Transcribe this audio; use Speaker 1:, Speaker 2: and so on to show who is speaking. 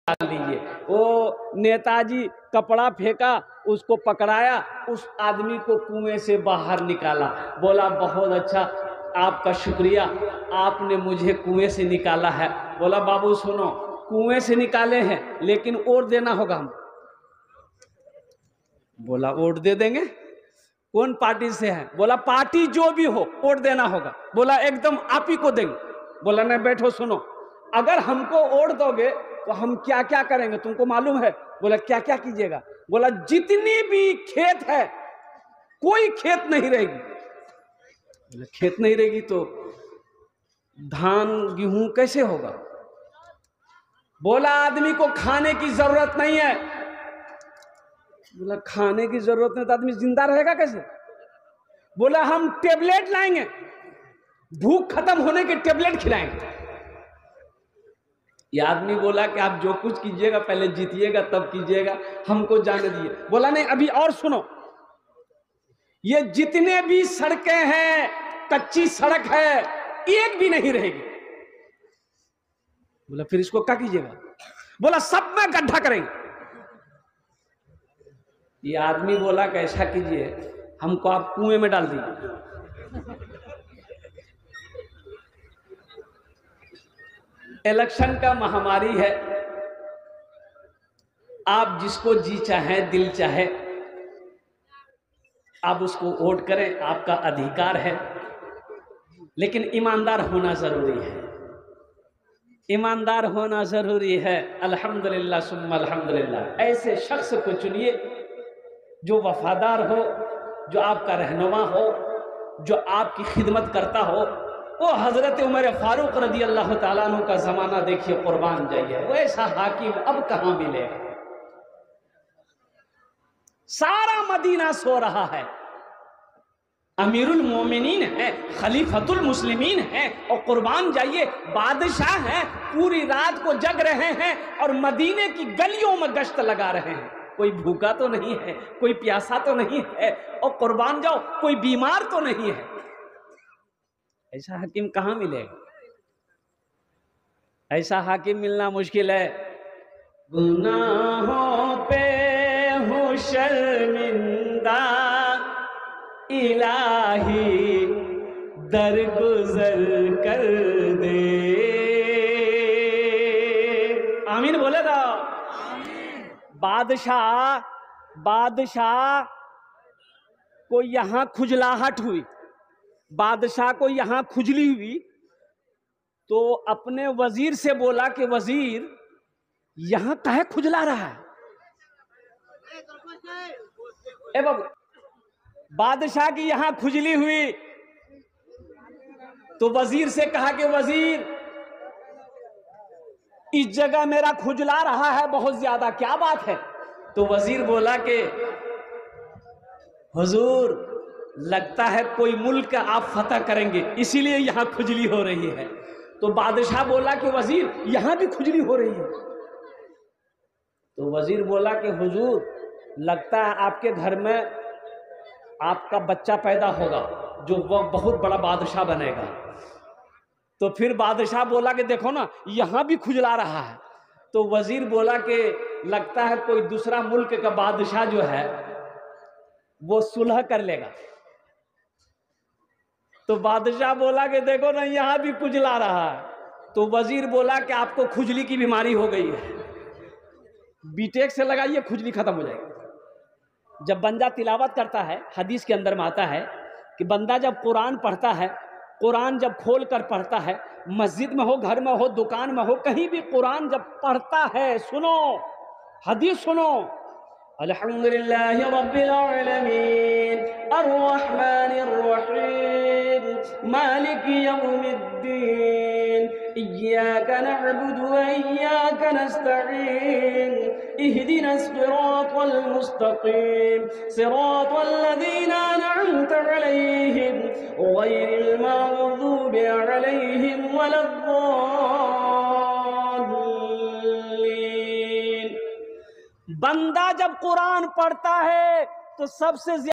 Speaker 1: डाल दीजिए। वो नेताजी कपड़ा फेंका, उसको पकड़ाया, उस आदमी को कुएं से बाहर निकाला। बोला बहुत अच्छा, आपका शुक्रिया, आपने मुझे कुएं से निकाला है। बोला बाबू सुनो, कुएं से निकाले हैं लेकिन वोट देना होगा हम। बोला वोट दे देंगे। कौन पार्टी से है? बोला पार्टी जो भी हो वोट देना होगा। बोला एकदम आप ही को देंगे। बोला नहीं बैठो सुनो, अगर हमको वोट दोगे तो हम क्या क्या करेंगे तुमको मालूम है? बोला क्या क्या कीजिएगा? बोला जितनी भी खेत है कोई खेत नहीं रहेगी। बोला खेत नहीं रहेगी तो धान गेहूं कैसे होगा? बोला आदमी को खाने की जरूरत नहीं है। बोला खाने की जरूरत नहीं तो आदमी जिंदा रहेगा कैसे? बोला हम टेबलेट लाएंगे, भूख खत्म होने के टेबलेट खिलाएंगे। ये आदमी बोला कि आप जो कुछ कीजिएगा पहले जीतिएगा तब कीजिएगा, हमको जाने दिए। बोला नहीं अभी और सुनो, ये जितने भी सड़कें हैं कच्ची सड़क है, एक भी नहीं रहेगी। बोला फिर इसको क्या कीजिएगा? बोला सब में गड्ढा करेंगे। ये आदमी बोला कि ऐसा कीजिए, हमको आप कुएं में डाल दीजिए। इलेक्शन का महामारी है, आप जिसको जी चाहे दिल चाहे आप उसको वोट करें, आपका अधिकार है, लेकिन ईमानदार होना जरूरी है। ईमानदार होना जरूरी है। अल्हम्दुलिल्लाह सुम्मा अल्हम्दुलिल्लाह। ऐसे शख्स को चुनिए जो वफादार हो, जो आपका रहनुमा हो, जो आपकी खिदमत करता हो। वो हजरत उमर फारूक रदी अल्लाह ताला अन्हु का जमाना देखिए, कुर्बान जाइए। वो ऐसा हाकिम अब कहां मिलेगा? सारा मदीना सो रहा है, अमीरुल मोमिनीन है, खलीफतुल मुस्लिमीन है, और कुर्बान जाइए बादशाह हैं, पूरी रात को जग रहे हैं और मदीने की गलियों में गश्त लगा रहे हैं। कोई भूखा तो नहीं है, कोई प्यासा तो नहीं है, और कुर्बान जाओ कोई बीमार तो नहीं है। ऐसा हाकिम कहां मिलेगा? ऐसा हाकिम मिलना मुश्किल है। गुनाहों पे हूँ शर्मिंदा, इलाही दरगुजर कर दे। आमीन बोलेगा। बादशाह को यहां खुजलाहट हुई, बादशाह को यहां खुजली हुई, तो अपने वजीर से बोला कि वजीर यहां काहे खुजला रहा है? ए बाबू, बादशाह की यहां खुजली हुई तो वजीर से कहा कि वजीर इस जगह मेरा खुजला रहा है बहुत ज्यादा, क्या बात है? तो वजीर बोला कि हुजूर लगता है कोई मुल्क आप फतह करेंगे इसीलिए यहां खुजली हो रही है। तो बादशाह बोला कि वजीर यहां भी खुजली हो रही है। तो वजीर बोला कि हुजूर लगता है आपके घर में आपका बच्चा पैदा होगा जो वह बहुत बड़ा बादशाह बनेगा। तो फिर बादशाह बोला कि देखो ना यहां भी खुजला रहा है। तो वजीर बोला कि लगता है कोई दूसरा मुल्क का बादशाह जो है वो सुलह कर लेगा। तो बादशाह बोला कि देखो ना यहां भी खुजला रहा है। तो वजीर बोला कि आपको खुजली की बीमारी हो गई है, बीटेक से लगाइए खुजली खत्म हो जाएगी। जब बंदा तिलावत करता है, हदीस के अंदर में आता है कि बंदा जब कुरान पढ़ता है, कुरान जब खोल कर पढ़ता है, मस्जिद में हो, घर में हो, दुकान में हो, कहीं भी कुरान जब पढ़ता है, सुनो हदीस सुनो, अल्हम्दुलिल्लाहि रब्बिल आलमीन अर्रहमानिर रहीम मालिकि यौमिद्दीन इय्याका नअबुदु व इय्याका नस्तईन इहदिनस सिरातल मुस्तकीम सिरातल लज़ीना अनअमत अलैहिम गैरिल मग़दूबि अलैहिम वलद्दाल्लीन। बंदा जब कुरान पढ़ता है तो सबसे